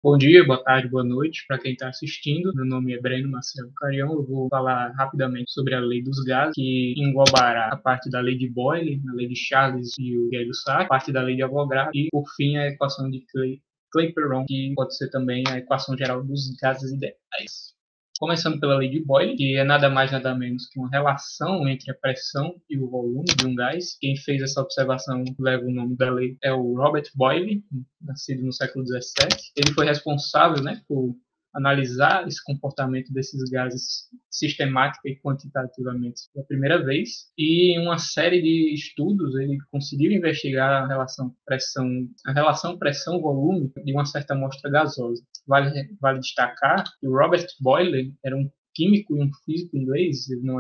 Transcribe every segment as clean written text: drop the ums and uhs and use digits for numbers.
Bom dia, boa tarde, boa noite para quem está assistindo. Meu nome é Breno Marcelo Carião. Eu vou falar rapidamente sobre a lei dos gases, que englobará a parte da lei de Boyle, a lei de Charles e o Gay-Lussac, a parte da lei de Avogadro e, por fim, a equação de Clapeyron, que pode ser também a equação geral dos gases ideais. Começando pela lei de Boyle, que é nada mais nada menos que uma relação entre a pressão e o volume de um gás. Quem fez essa observação leva o nome da lei é o Robert Boyle, nascido no século XVII. Ele foi responsável, por analisar esse comportamento desses gases sistemática e quantitativamente pela primeira vez, e em uma série de estudos ele conseguiu investigar a relação pressão-volume de uma certa amostra gasosa. Vale destacar que o Robert Boyle era um químico e um físico inglês. Ele não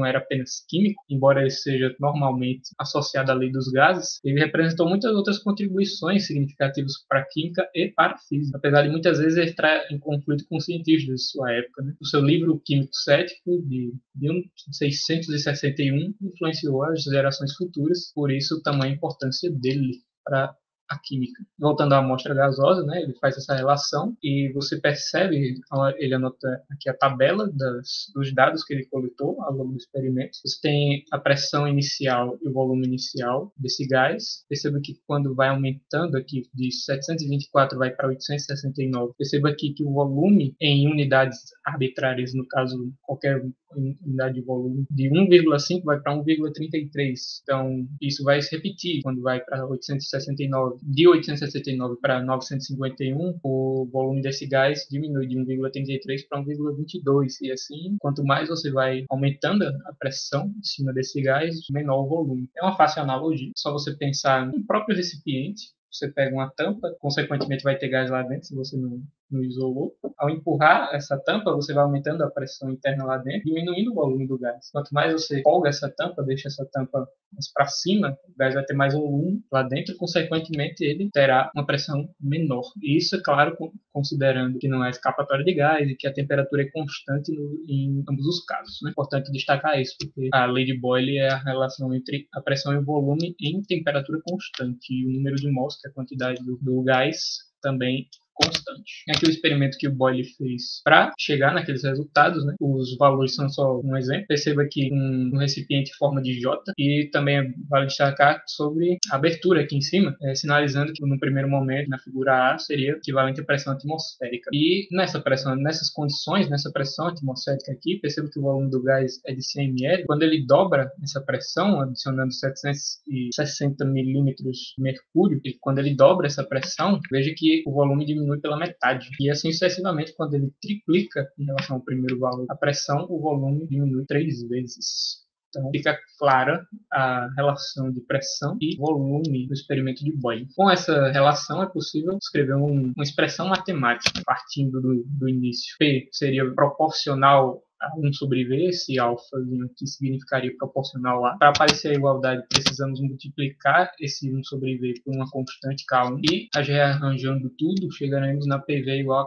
era apenas químico, embora ele seja normalmente associado à lei dos gases. Ele representou muitas outras contribuições significativas para a química e para a física, apesar de muitas vezes ele entrar em conflito com cientistas de sua época. O seu livro Químico Cético, de 1661, influenciou as gerações futuras, por isso o tamanho e importância dele para a química. Voltando à amostra gasosa, ele faz essa relação e você percebe, ele anota aqui a tabela dos dados que ele coletou ao longo do experimento. Você tem a pressão inicial e o volume inicial desse gás. Perceba que quando vai aumentando aqui de 724 vai para 869, perceba aqui que o volume em unidades arbitrárias, no caso qualquer unidade de volume, de 1,5 vai para 1,33. Então, isso vai se repetir quando vai para 869. De 869 para 951, o volume desse gás diminui de 1,33 para 1,22. E assim, quanto mais você vai aumentando a pressão em cima desse gás, menor o volume. É uma fácil analogia. Só você pensar no próprio recipiente. Você pega uma tampa, consequentemente vai ter gás lá dentro se você não isolou. Ao empurrar essa tampa, você vai aumentando a pressão interna lá dentro, diminuindo o volume do gás. Quanto mais você folga essa tampa, deixa essa tampa mais para cima, o gás vai ter mais volume lá dentro, consequentemente ele terá uma pressão menor. E isso, é claro, considerando que não é escapatória de gás e que a temperatura é constante em ambos os casos. É importante destacar isso, porque a lei de Boyle é a relação entre a pressão e o volume em temperatura constante, e o número de mols, que é a quantidade do gás, também constante. Aqui o experimento que o Boyle fez para chegar naqueles resultados, os valores são só um exemplo. Perceba aqui um recipiente em forma de J, e também vale destacar sobre a abertura aqui em cima, sinalizando que no primeiro momento, na figura A, seria equivalente à pressão atmosférica. E nessas condições, nessa pressão atmosférica aqui, perceba que o volume do gás é de 100 ml. Quando ele dobra essa pressão, adicionando 760 milímetros de mercúrio, e quando ele dobra essa pressão, veja que o volume diminui pela metade. E assim sucessivamente, quando ele triplica em relação ao primeiro valor, a pressão, o volume diminui 3 vezes. Então, fica clara a relação de pressão e volume do experimento de Boyle. Com essa relação, é possível escrever uma expressão matemática partindo do início. P seria proporcional a 1 sobre V, esse alfa aqui significaria proporcional a. Para aparecer a igualdade, precisamos multiplicar esse 1 sobre V por uma constante K1 e, rearranjando tudo, chegaremos na PV igual a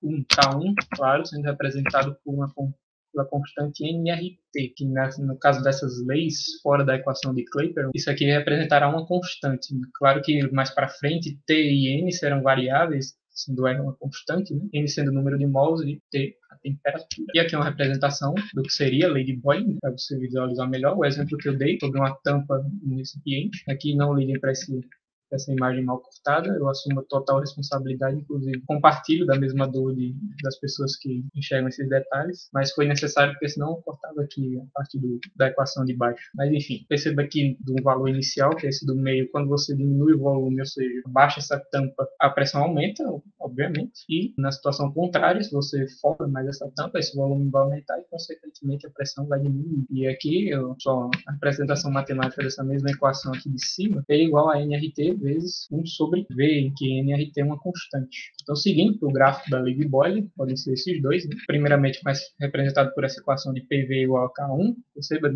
K1. K1, claro, sendo representado pela constante nRT, que no caso dessas leis, fora da equação de Clapeyron, isso aqui representará uma constante. Claro que mais para frente, T e N serão variáveis, sendo R uma constante, N sendo o número de mols e T a temperatura. E aqui é uma representação do que seria a lei de Boyle, para você visualizar melhor. O exemplo que eu dei sobre uma tampa no recipiente. Aqui não liguem para essa imagem mal cortada, eu assumo a total responsabilidade, inclusive compartilho da mesma dor das pessoas que enxergam esses detalhes, mas foi necessário porque senão eu cortava aqui a parte da equação de baixo. Mas enfim, perceba aqui do valor inicial, que é esse do meio, quando você diminui o volume, ou seja, baixa essa tampa, a pressão aumenta, obviamente, e na situação contrária, se você folga mais essa tampa, esse volume vai aumentar e, consequentemente, a pressão vai diminuir. E aqui, só a representação matemática dessa mesma equação aqui de cima é igual a nRT vezes 1 sobre V, em que nRT é uma constante. Então, seguindo para o gráfico da lei de Boyle, podem ser esses dois, primeiramente mais representado por essa equação de PV igual a K1, perceba,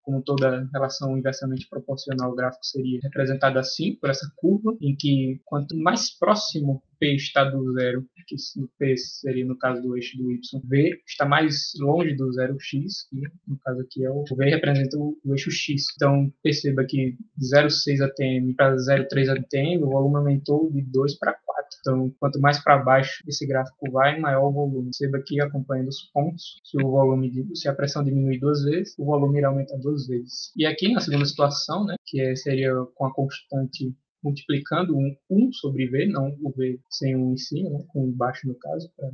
como toda relação inversamente proporcional, o gráfico seria representado assim, por essa curva, em que quanto mais próximo P está do zero, que o P seria no caso do eixo do Y, V está mais longe do zero X, que no caso aqui o V representa o eixo X. Então, perceba que de 0,6 atm para 0,3 atm, o volume aumentou de 2 para 4. impacto. Então, quanto mais para baixo esse gráfico vai, maior o volume. Perceba aqui, acompanhando os pontos, se a pressão diminui 2 vezes, o volume irá aumentar 2 vezes. E aqui na segunda situação, né, seria com a constante multiplicando 1 sobre V, não o V sem 1 em cima, né, com embaixo no caso, para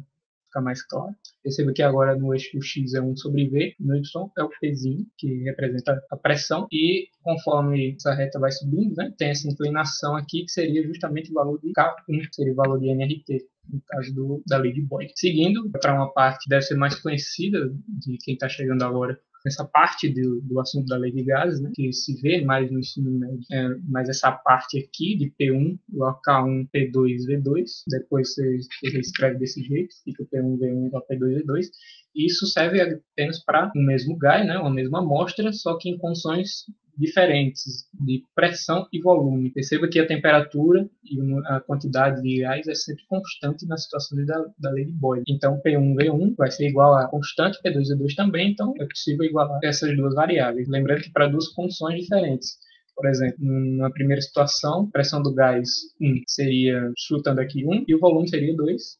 ficar mais claro. Perceba que agora no eixo X é 1 sobre V, no Y é o Pzinho, que representa a pressão, e conforme essa reta vai subindo, né, tem essa inclinação aqui, que seria justamente o valor de K1, que seria o valor de nRT, no caso da lei de Boyle. Seguindo para uma parte que deve ser mais conhecida de quem está chegando agora, essa parte do assunto da lei de gases, né, que se vê mais no ensino médio, mas essa parte aqui de P1, K1, P2, V2, depois você escreve desse jeito, fica P1, V1 igual a P2, V2, e isso serve apenas para o mesmo gás, né, uma mesma amostra, só que em condições diferentes de pressão e volume. Perceba que a temperatura e a quantidade de gás é sempre constante na situação da lei de Boyle. Então, P1V1 vai ser igual a constante, P2V2 também, então é possível igualar essas duas variáveis. Lembrando que para duas condições diferentes. Por exemplo, na primeira situação, a pressão do gás 1 seria, chutando aqui 1, e o volume seria 2.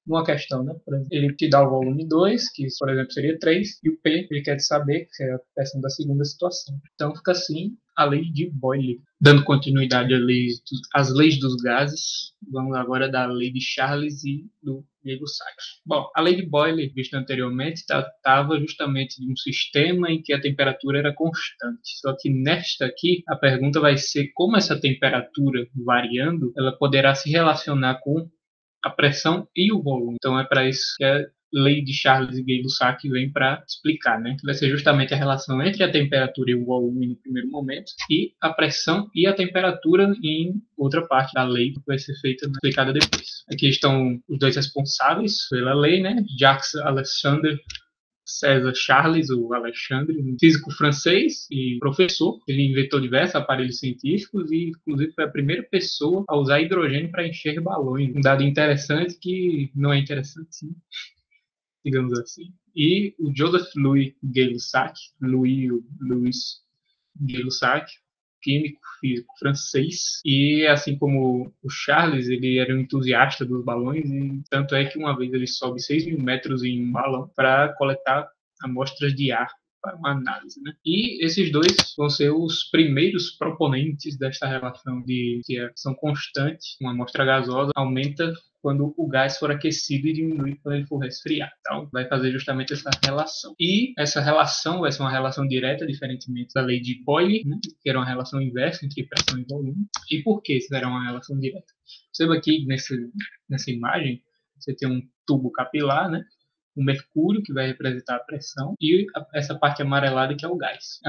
Uma questão, né? Por exemplo, ele te dá o volume 2, que, por exemplo, seria 3, e o P ele quer saber, que é a questão da segunda situação. Então, fica assim a lei de Boyle. Dando continuidade às leis dos gases, vamos agora da lei de Charles e do Diego-Sacchi. Bom, a lei de Boyle, vista anteriormente, tratava justamente de um sistema em que a temperatura era constante. Só que nesta aqui, a pergunta vai ser como essa temperatura variando, ela poderá se relacionar com a pressão e o volume. Então é para isso que a lei de Charles e Gay-Lussac vem para explicar, né? Vai ser justamente a relação entre a temperatura e o volume no primeiro momento e a pressão e a temperatura em outra parte da lei que vai ser explicada depois. Aqui estão os dois responsáveis pela lei, né? Jacques Alexandre César Charles, o Alexandre, um físico francês e professor. Ele inventou diversos aparelhos científicos e, inclusive, foi a primeira pessoa a usar hidrogênio para encher balões. Um dado interessante que não é interessante, sim, digamos assim. E o Joseph Louis Gay-Lussac, Louis Gay-Lussac, químico, físico francês, e assim como o Charles, ele era um entusiasta dos balões, e tanto é que uma vez ele sobe 6.000 metros em um balão para coletar amostras de ar para uma análise, né? E esses dois vão ser os primeiros proponentes desta relação de que a ação constante, uma amostra gasosa, aumenta quando o gás for aquecido e diminui quando ele for resfriar. Então, vai fazer justamente essa relação. E essa relação vai ser uma relação direta, diferentemente da lei de Boyle, né, que era uma relação inversa entre pressão e volume. E por que será uma relação direta? Perceba aqui nessa imagem, você tem um tubo capilar, né, o mercúrio, que vai representar a pressão, e essa parte amarelada, que é o gás.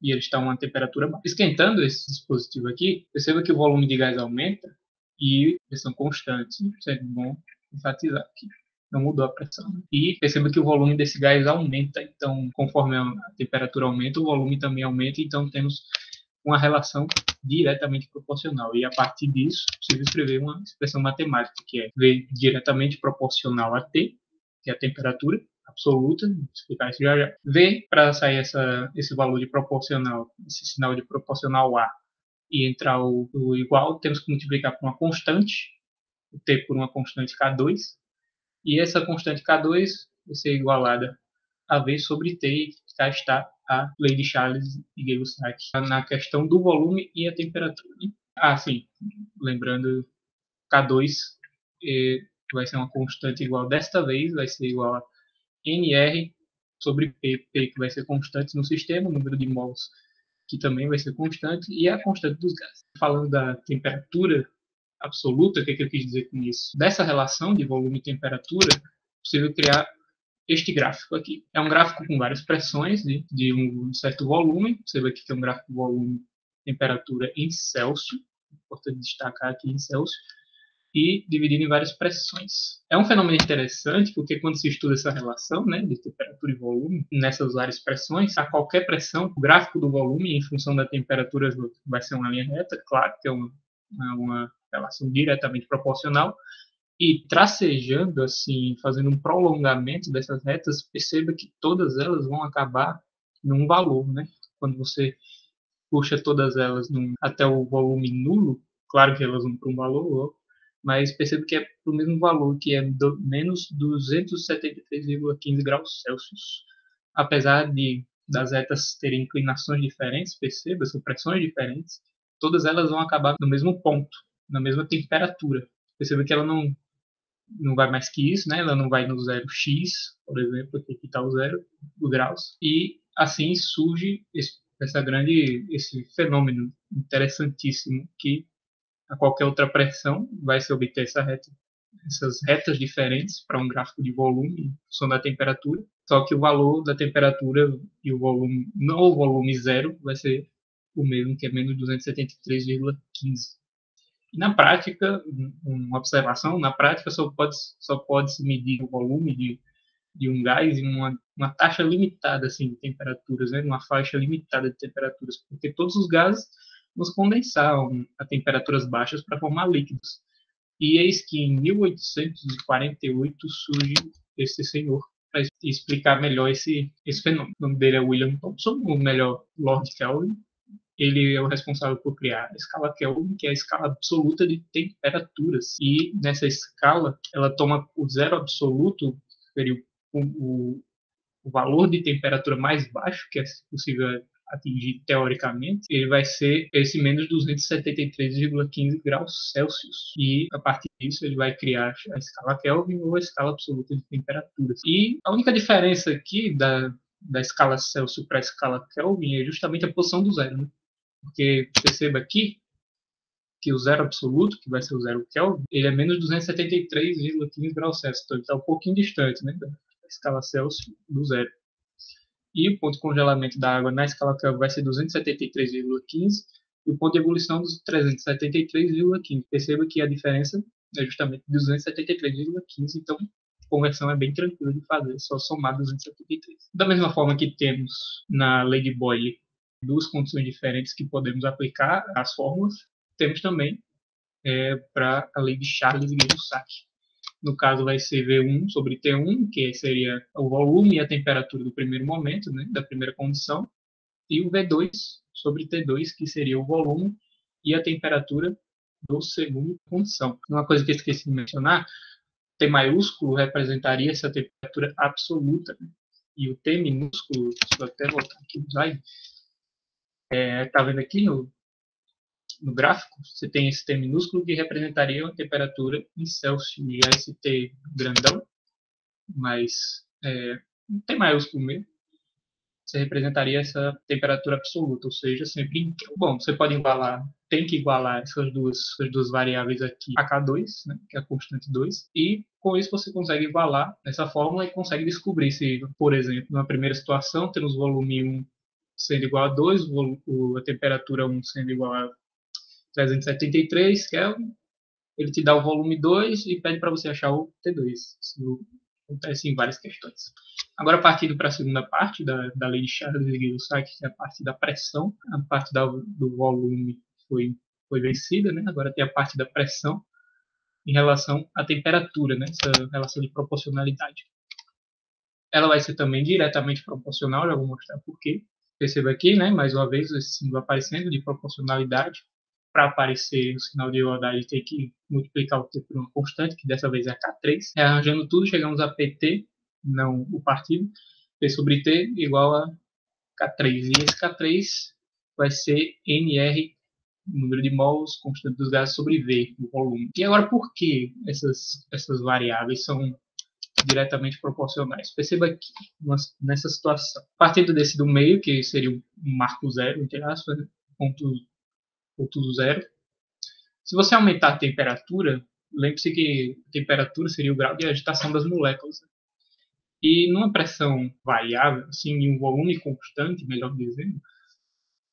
E ele está a uma temperatura baixa. Esquentando esse dispositivo aqui, perceba que o volume de gás aumenta e pressão constante. Isso é bom enfatizar aqui. Não mudou a pressão. E perceba que o volume desse gás aumenta. Então, conforme a temperatura aumenta, o volume também aumenta. Então, temos uma relação diretamente proporcional. E a partir disso, é possível escrever uma expressão matemática, que é V diretamente proporcional a T, que é a temperatura absoluta, vou explicar isso já. V, para sair esse valor de proporcional, esse sinal de proporcional a, e entrar o igual, temos que multiplicar por uma constante, o T por uma constante K2, e essa constante K2 vai ser igualada a V sobre T, e cá está a lei de Charles e Gay-Lussac na questão do volume e a temperatura. Sim, lembrando, K2 vai ser uma constante igual, desta vez vai ser igual a NR sobre P, que vai ser constante no sistema, o número de mols que também vai ser constante, e a constante dos gases. Falando da temperatura absoluta, o que eu quis dizer com isso? Dessa relação de volume e temperatura, é possível criar este gráfico aqui. É um gráfico com várias pressões de um certo volume. Você vê aqui que é um gráfico de volume e temperatura em Celsius. Importante destacar aqui em Celsius. E dividido em várias pressões. É um fenômeno interessante, porque quando se estuda essa relação, né, de temperatura e volume, nessas várias pressões, a qualquer pressão, o gráfico do volume, em função da temperatura, vai ser uma linha reta, claro, que é uma relação diretamente proporcional, e tracejando, assim, fazendo um prolongamento dessas retas, perceba que todas elas vão acabar num valor, né? Quando você puxa todas elas até o volume nulo, Claro que elas vão para um valor, mas percebo que é para o mesmo valor, que é menos 273,15 graus Celsius. Apesar das retas terem inclinações diferentes, perceba, são pressões diferentes, todas elas vão acabar no mesmo ponto, na mesma temperatura. Perceba que ela não vai mais que isso, né? Ela não vai no 0x, por exemplo, aqui está o 0 graus, e assim surge esse fenômeno interessantíssimo que a qualquer outra pressão vai se obter essas retas diferentes para um gráfico de volume em função da temperatura, só que o valor da temperatura e o volume, não o volume zero, vai ser o mesmo, que é menos 273,15. E na prática, uma observação, na prática só pode se medir o volume de um gás em uma taxa limitada assim, de temperaturas, né? Uma faixa limitada de temperaturas, porque todos os gases nos condensaram a temperaturas baixas para formar líquidos. E eis que em 1848 surge esse senhor para explicar melhor esse fenômeno. O nome dele é William Thomson, ou melhor, Lord Kelvin. Ele é o responsável por criar a escala Kelvin, que é a escala absoluta de temperaturas. E nessa escala, ela toma o zero absoluto, seria o valor de temperatura mais baixo que é possível atingir teoricamente, ele vai ser esse menos 273,15 graus Celsius. E a partir disso ele vai criar a escala Kelvin ou a escala absoluta de temperaturas. E a única diferença aqui da escala Celsius para a escala Kelvin é justamente a posição do zero, né? Porque perceba aqui que o zero absoluto, que vai ser o zero Kelvin, ele é menos 273,15 graus Celsius. Então ele está um pouquinho distante, né, da escala Celsius do zero. E o ponto de congelamento da água na escala Kelvin vai ser 273,15 e o ponto de ebulição dos 373,15. Perceba que a diferença é justamente 273,15, então a conversão é bem tranquila de fazer, só somar 273. Da mesma forma que temos na lei de Boyle duas condições diferentes que podemos aplicar às fórmulas, temos também para a lei de Charles e Gay-Lussac. No caso, vai ser V1 sobre T1, que seria o volume e a temperatura do primeiro momento, né, da primeira condição, e o V2 sobre T2, que seria o volume e a temperatura do segundo condição. Uma coisa que eu esqueci de mencionar, T maiúsculo representaria essa temperatura absoluta, né? E o T minúsculo, deixa eu até voltar aqui no slide, está vendo aqui no gráfico, você tem esse T minúsculo que representaria uma temperatura em Celsius, e esse T grandão, mas um T maiúsculo mesmo, você representaria essa temperatura absoluta, ou seja, sempre em Kelvin. Bom, você pode tem que igualar essas duas variáveis aqui a K2, né, que é a constante 2, e com isso você consegue igualar essa fórmula e consegue descobrir se, por exemplo, na primeira situação, temos volume 1 sendo igual a 2, a temperatura 1 sendo igual a 373 Kelvin, ele te dá o volume 2 e pede para você achar o T2. Isso acontece em várias questões. Agora, partindo para a segunda parte da lei de Charles e Gay-Lussac, que é a parte da pressão, a parte do volume foi vencida, né? Agora tem a parte da pressão em relação à temperatura, né? Essa relação de proporcionalidade. Ela vai ser também diretamente proporcional, já vou mostrar por quê. Perceba aqui, né, mais uma vez, esse símbolo aparecendo de proporcionalidade. Para aparecer o sinal de igualdade, tem que multiplicar o T por uma constante, que dessa vez é K3. Arranjando tudo, chegamos a PT, não o partido, P sobre T igual a K3. E esse K3 vai ser NR, número de mols, constante dos gases, sobre V, o volume. E agora, por que essas variáveis são diretamente proporcionais? Perceba aqui, nessa situação. Partindo desse do meio, que seria um marco zero, entre aspas, né? ponto zero. Se você aumentar a temperatura, lembre-se que a temperatura seria o grau de agitação das moléculas. E numa pressão variável, assim, em um volume constante, melhor dizendo,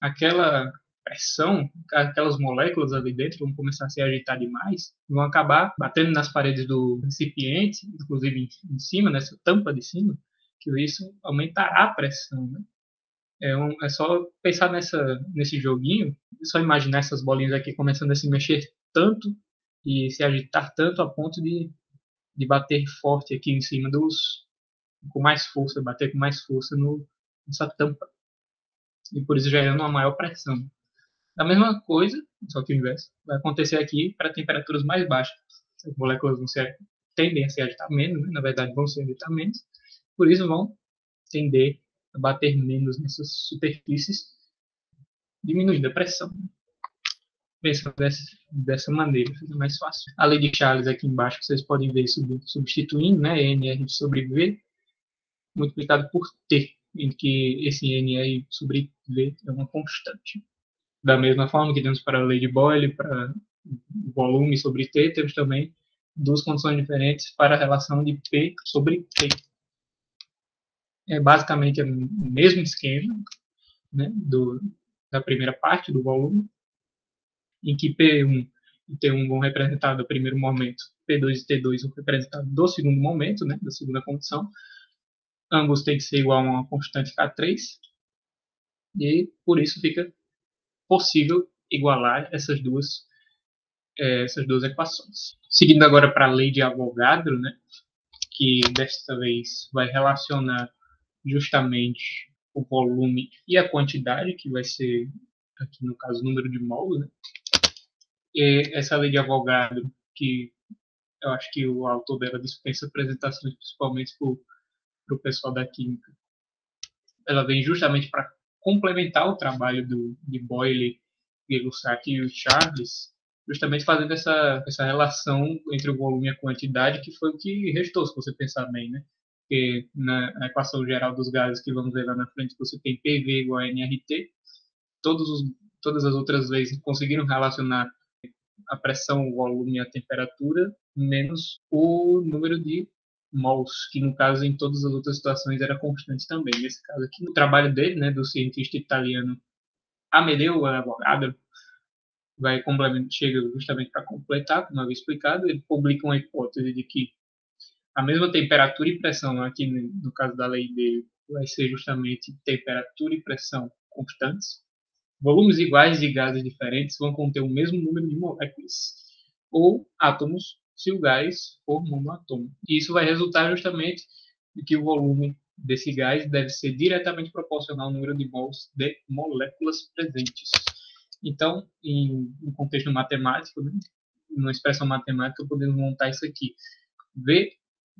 aquela pressão, aquelas moléculas ali dentro vão começar a se agitar demais, vão acabar batendo nas paredes do recipiente, inclusive em cima, nessa tampa de cima, que isso aumentará a pressão, né? É só pensar nesse joguinho, é só imaginar essas bolinhas aqui começando a se mexer tanto e se agitar tanto a ponto de bater forte aqui em cima com mais força, bater com mais força nessa tampa. E por isso gerando uma maior pressão. A mesma coisa, só que o inverso, vai acontecer aqui para temperaturas mais baixas. As moléculas tendem a se agitar menos, né? Na verdade vão se agitar menos, por isso vão tender a bater menos nessas superfícies, diminuindo a pressão. Pensando dessa maneira, fica mais fácil. A lei de Charles aqui embaixo, vocês podem ver substituindo, né, NR sobre V multiplicado por T, em que esse NR sobre V é uma constante. Da mesma forma que temos para a lei de Boyle, para volume sobre T, temos também duas condições diferentes para a relação de P sobre T. É basicamente o mesmo esquema, né, da primeira parte do volume, em que P1 e T1 vão representar do primeiro momento, P2 e T2 vão representar do segundo momento, né, da segunda condição. Ambos têm que ser igual a uma constante K3, e por isso fica possível igualar essas duas equações. Seguindo agora para a lei de Avogadro, né, que desta vez vai relacionar justamente o volume e a quantidade, que vai ser, aqui no caso, o número de mols, né? E essa lei de Avogadro, que eu acho que o autor dela dispensa apresentações, principalmente para o pessoal da química, ela vem justamente para complementar o trabalho de Boyle, Gay-Lussac e o Charles, justamente fazendo essa relação entre o volume e a quantidade, que foi o que restou, se você pensar bem, né? Porque na equação geral dos gases que vamos ver lá na frente, você tem PV igual a nRT, todas as outras vezes conseguiram relacionar a pressão, o volume e a temperatura, menos o número de mols, que no caso em todas as outras situações era constante também. Nesse caso aqui, o trabalho dele, né, do cientista italiano Amedeo Avogadro, chega justamente para completar, como eu havia explicado, ele publica uma hipótese de que a mesma temperatura e pressão, aqui no caso da lei dele, vai ser justamente temperatura e pressão constantes. Volumes iguais de gases diferentes vão conter o mesmo número de moléculas ou átomos se o gás for monoatômico. E isso vai resultar justamente de que o volume desse gás deve ser diretamente proporcional ao número de mols de moléculas presentes. Então, em um contexto matemático, né, numa expressão matemática, podemos montar isso aqui. V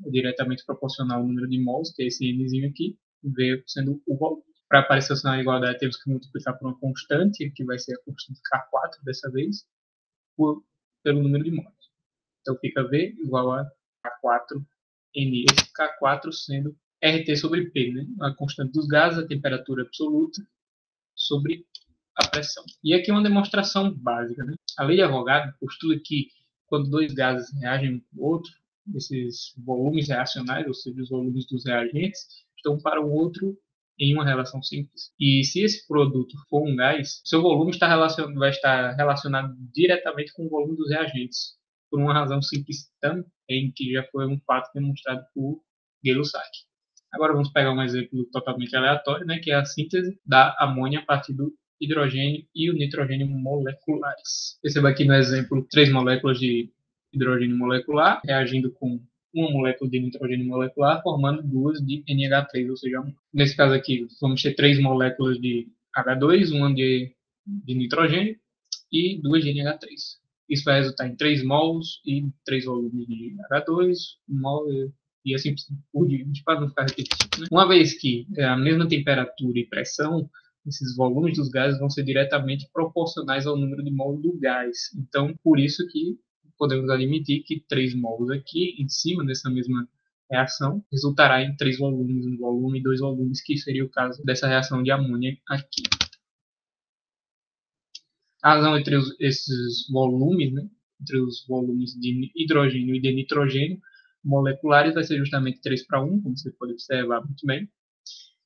é diretamente proporcional ao número de mols, que é esse Nzinho aqui, V sendo o volume. Para aparecer o sinal de igualdade, temos que multiplicar por uma constante, que vai ser a constante K4 dessa vez, pelo número de mols. Então fica V igual a K4N. Esse K4 sendo RT sobre P, né? A constante dos gases, a temperatura absoluta sobre a pressão. E aqui uma demonstração básica. Né? A lei de Avogadro postula que quando dois gases reagem um com o outro, esses volumes reacionais, ou seja, os volumes dos reagentes, estão para o outro em uma relação simples. E se esse produto for um gás, seu volume vai estar relacionado diretamente com o volume dos reagentes, por uma razão simples também, que já foi um fato demonstrado por Gay-Lussac. Agora vamos pegar um exemplo totalmente aleatório, né, que é a síntese da amônia a partir do hidrogênio e o nitrogênio moleculares. Perceba aqui no exemplo 3 moléculas de hidrogênio molecular reagindo com uma molécula de nitrogênio molecular, formando duas de NH3, ou seja, nesse caso aqui, vamos ter 3 moléculas de H2, uma de nitrogênio e duas de NH3. Isso vai resultar em 3 mols e 3 volumes de H2, 1 mol e assim por diante, para não ficar repetitivo. Né? Uma vez que é a mesma temperatura e pressão, esses volumes dos gases vão ser diretamente proporcionais ao número de mols do gás. Então, por isso que podemos admitir que 3 mols aqui, em cima dessa mesma reação, resultará em 3 volumes, um volume e 2 volumes, que seria o caso dessa reação de amônia aqui. A razão entre esses volumes, né, entre os volumes de hidrogênio e de nitrogênio moleculares, vai ser justamente 3 para 1, como você pode observar muito bem.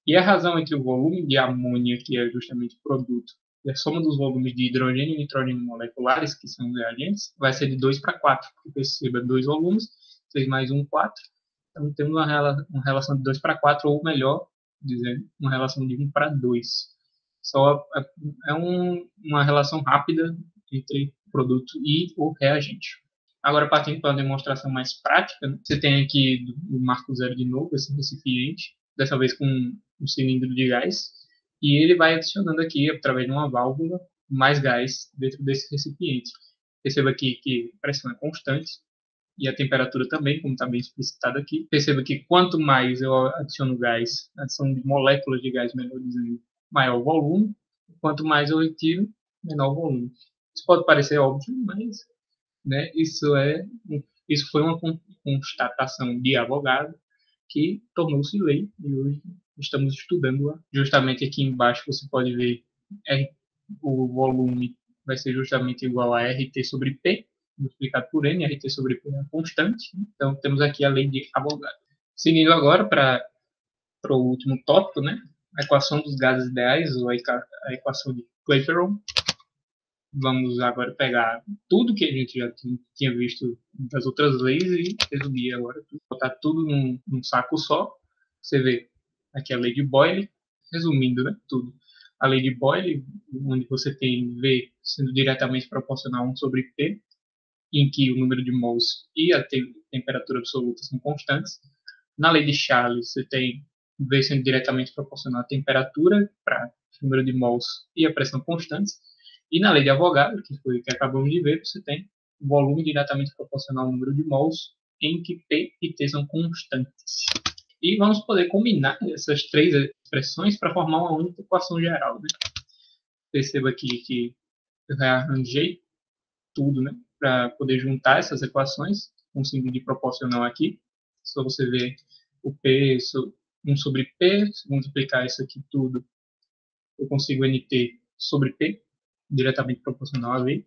E a razão entre o volume de amônia, que é justamente o produto, e a soma dos volumes de hidrogênio e nitrogênio moleculares, que são os reagentes, vai ser de 2 para 4, porque perceba 2 volumes, 6 mais 1, 4. Então temos uma relação de 2 para 4, ou melhor, dizendo, uma relação de 1 para 2. Só é uma relação rápida entre o produto e o reagente. Agora, partindo para uma demonstração mais prática, né? Você tem aqui o marco zero de novo, esse recipiente, dessa vez com um cilindro de gás, e ele vai adicionando aqui, através de uma válvula, mais gás dentro desse recipiente. Perceba aqui que a pressão é constante e a temperatura também, como está bem explicitado aqui. Perceba que quanto mais eu adiciono gás, adição de moléculas de gás, melhor dizendo, maior o volume. Quanto mais eu retiro, menor o volume. Isso pode parecer óbvio, mas né, isso foi uma constatação de Avogadro que tornou-se lei e hoje estamos estudando-a. Justamente aqui embaixo você pode ver o volume vai ser justamente igual a RT sobre P, multiplicado por N, RT sobre P é constante. Então, temos aqui a lei de Avogadro. Seguindo agora para o último tópico, né? A equação dos gases ideais, ou a equação de Clapeyron. Vamos agora pegar tudo que a gente já tinha visto das outras leis e resumir agora, botar tudo num saco só. Você vê aqui a lei de Boyle, resumindo, né, tudo. A lei de Boyle, onde você tem V sendo diretamente proporcional a 1 sobre P, em que o número de mols e a temperatura absoluta são constantes. Na lei de Charles, você tem V sendo diretamente proporcional à temperatura para o número de mols e a pressão constantes. E na lei de Avogadro, que foi o que acabamos de ver, você tem o volume diretamente proporcional ao número de mols, em que P e T são constantes. E vamos poder combinar essas três expressões para formar uma única equação geral. Né? Perceba aqui que eu rearranjei tudo, né, para poder juntar essas equações, com símbolo de proporcional aqui. Só você ver o P, 1 sobre P, se multiplicar isso aqui tudo, eu consigo NT sobre P, diretamente proporcional a V.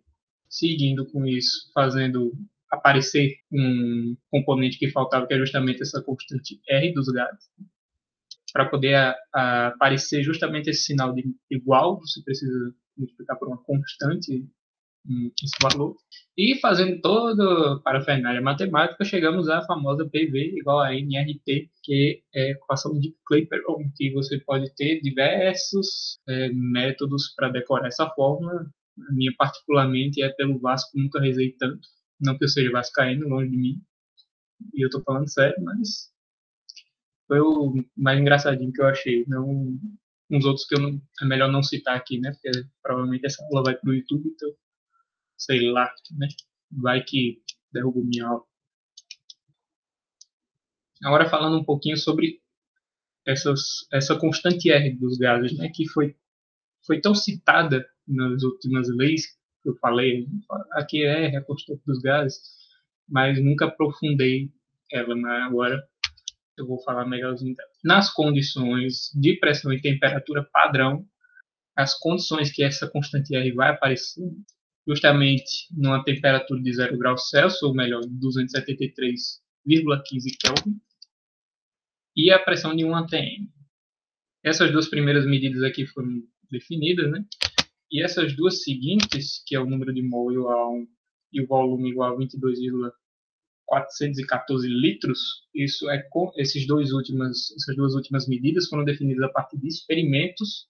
Seguindo com isso, fazendo aparecer um componente que faltava, que é justamente essa constante R dos gases. Para poder aparecer justamente esse sinal de igual, você precisa multiplicar por uma constante esse valor. E fazendo toda a parafernália matemática, chegamos à famosa PV igual a NRT, que é a equação de Clapeyron, que você pode ter diversos métodos para decorar essa fórmula. A minha, particularmente, é pelo Vasco, nunca rezei tanto. Não que eu seja vascaíno, longe de mim, e eu estou falando sério, mas foi o mais engraçadinho que eu achei. Não uns outros que é melhor não citar aqui, né? Porque provavelmente essa aula vai para o YouTube, então sei lá, né? Vai que derruba minha aula. Agora falando um pouquinho sobre essa constante R dos gases, né? Que foi tão citada nas últimas leis que eu falei. Aqui é R, a constante dos gases, mas nunca aprofundei ela, né? Agora eu vou falar melhorzinho dela. Nas condições de pressão e temperatura padrão, as condições que essa constante R vai aparecer justamente numa temperatura de 0 graus Celsius, ou melhor, 273,15 Kelvin, e a pressão de 1 atm. Essas duas primeiras medidas aqui foram definidas, né? E essas duas seguintes, que é o número de mol igual a 1 e o volume igual a 22,414 litros, essas duas últimas medidas foram definidas a partir de experimentos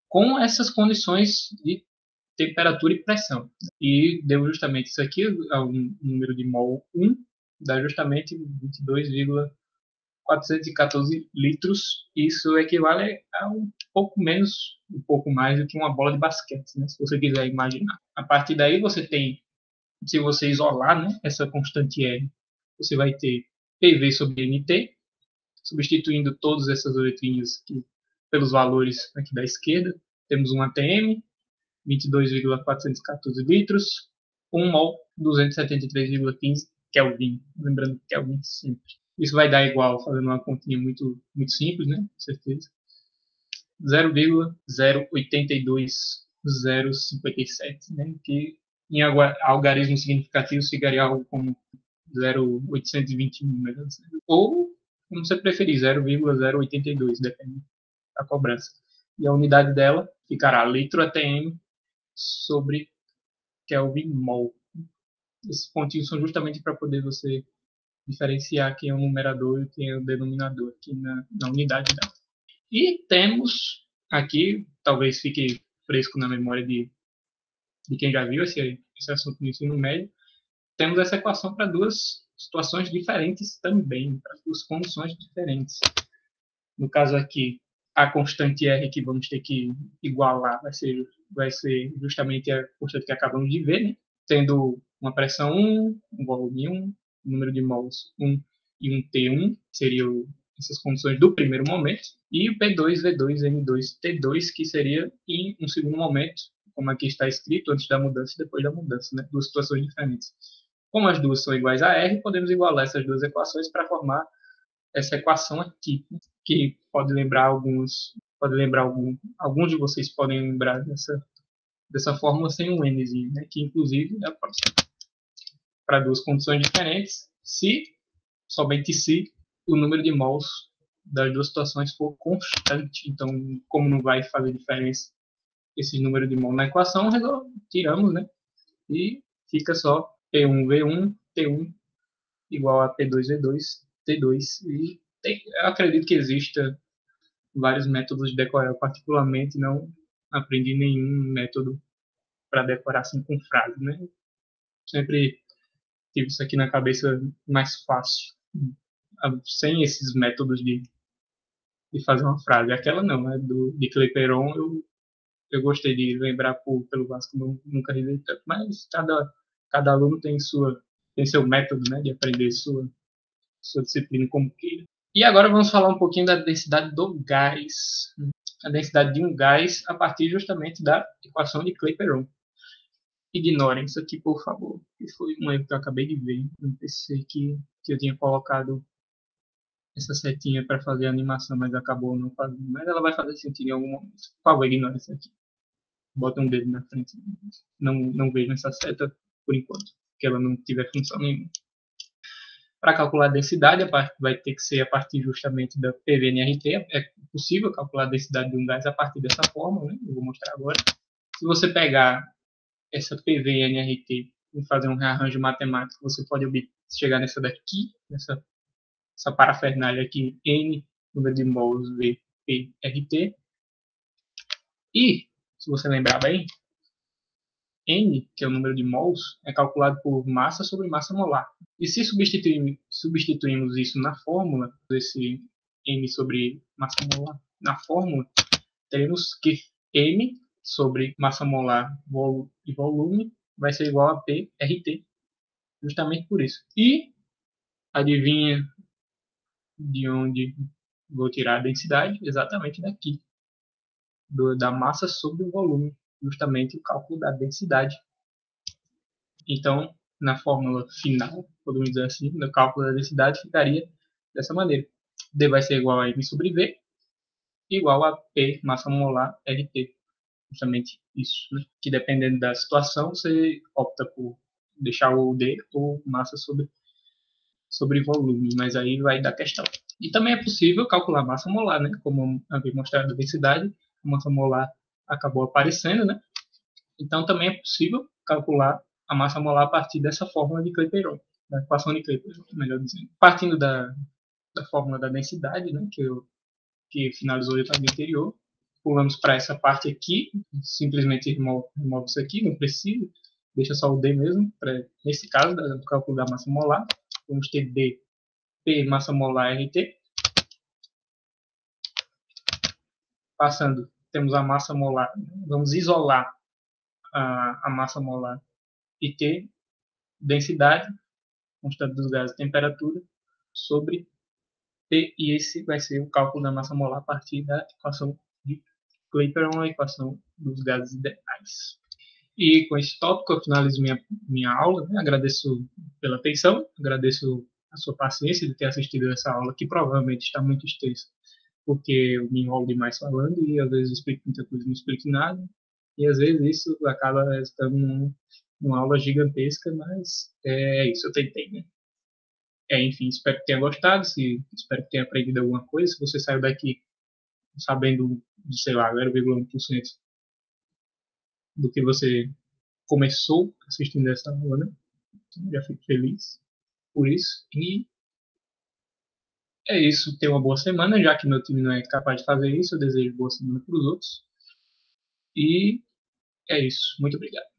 com essas condições de temperatura e pressão. E deu justamente isso aqui, um número de mol 1, dá justamente 22,414 litros. Isso equivale a um pouco mais do que uma bola de basquete, né? Se você quiser imaginar. A partir daí você tem, se você isolar, né, essa constante R, você vai ter PV sobre NT, substituindo todas essas letrinhas aqui pelos valores aqui da esquerda. Temos um ATM, 22,414 litros, 1 mol, 273,15 Kelvin. Lembrando que Kelvin sempre. Isso vai dar igual, fazendo uma continha muito, muito simples, né? Com certeza. 0,082057, né? Que em algarismo significativo ficaria algo como 0,821, né? Ou, como você preferir, 0,082, depende da cobrança. E a unidade dela ficará litro ATM sobre Kelvin mol. Esses pontinhos são justamente para poder você diferenciar quem é o numerador e quem é o denominador aqui na unidade dela. E temos aqui, talvez fique fresco na memória de quem já viu esse assunto no ensino médio, temos essa equação para duas situações diferentes também, para duas condições diferentes. No caso aqui, a constante R que vamos ter que igualar vai ser vai ser justamente a constante que acabamos de ver, né? Tendo uma pressão 1, um volume 1, um número de mols 1 e um T1, seriam essas condições do primeiro momento, e o P2, V2, M2, T2, que seria em um segundo momento, como aqui está escrito, antes da mudança e depois da mudança, né? Duas situações diferentes. Como as duas são iguais a R, podemos igualar essas duas equações para formar essa equação aqui, que alguns de vocês podem lembrar dessa fórmula sem um Nzinho, né? Que inclusive é a próxima. Para duas condições diferentes, se, somente se, o número de mols das duas situações for constante. Então, como não vai fazer diferença esse número de mols na equação, tiramos, né? E fica só P1V1, T1 igual a P2V2, T2. E eu acredito que exista vários métodos de decorar. Eu particularmente não aprendi nenhum método para decorar assim com frase, né? Sempre tive isso aqui na cabeça mais fácil, sem esses métodos de fazer uma frase. Aquela não, né? De Clapeyron eu gostei de lembrar pelo Vasco, nunca revisei tanto, mas cada aluno tem seu método, né? De aprender sua disciplina como queira. E agora vamos falar um pouquinho da densidade do gás. A densidade de um gás a partir justamente da equação de Clapeyron. Ignorem isso aqui, por favor. Que foi um erro que eu acabei de ver. Não pensei que eu tinha colocado essa setinha para fazer a animação, mas acabou não fazendo. Mas ela vai fazer sentido em algum momento. Por favor, ignore isso aqui. Bota um dedo na frente. Não vejo essa seta por enquanto, que ela não tiver função nenhuma. Para calcular a densidade, vai ter que ser a partir justamente da PV/NRT. É possível calcular a densidade de um gás a partir dessa fórmula, né? Eu vou mostrar agora. Se você pegar essa PV/NRT e fazer um rearranjo matemático, você pode chegar nessa daqui, nessa parafernália aqui, N, número de mols, V, P, RT. E, se você lembrar bem, N, que é o número de mols, é calculado por massa sobre massa molar. E se substituirmos isso na fórmula, esse M sobre massa molar na fórmula, teremos que M sobre massa molar e volume vai ser igual a PRT, justamente por isso. E adivinha de onde vou tirar a densidade? Exatamente daqui, da massa sobre o volume, justamente o cálculo da densidade. Então, na fórmula final, podemos dizer assim, no cálculo da densidade ficaria dessa maneira. D vai ser igual a M sobre V, igual a P, massa molar, RT. Justamente isso, né? Que dependendo da situação, você opta por deixar o D ou massa sobre volume, mas aí vai dar questão. E também é possível calcular a massa molar, né? Como havia mostrado a densidade, a massa molar acabou aparecendo, né? Então também é possível calcular a massa molar a partir dessa fórmula de Clapeyron, da equação de Clapeyron, melhor dizendo. Partindo da fórmula da densidade, né? Que finalizou a etapa anterior, pulamos para essa parte aqui, simplesmente remove isso aqui, não precisa, deixa só o D mesmo, nesse caso, do cálculo da massa molar. Vamos ter D, P, massa molar, RT. Passando, temos a massa molar, vamos isolar a massa molar e T, densidade, constante dos gases, temperatura, sobre P, e esse vai ser o cálculo da massa molar a partir da equação de Clapeyron, a equação dos gases ideais. E com esse tópico eu finalizo minha aula, né? Agradeço pela atenção, agradeço a sua paciência de ter assistido essa aula, que provavelmente está muito extensa, porque eu me enrolo demais falando e às vezes eu explico muita coisa e não explico nada, e às vezes isso acaba estando numa aula gigantesca, mas é isso, eu tentei, né? Enfim, espero que tenha gostado, espero que tenha aprendido alguma coisa. Se você saiu daqui sabendo de, sei lá, 0,1% do que você começou assistindo essa aula, né? Então, já fico feliz por isso. E é isso. Tenha uma boa semana, já que meu time não é capaz de fazer isso. Eu desejo boa semana para os outros. E é isso. Muito obrigado.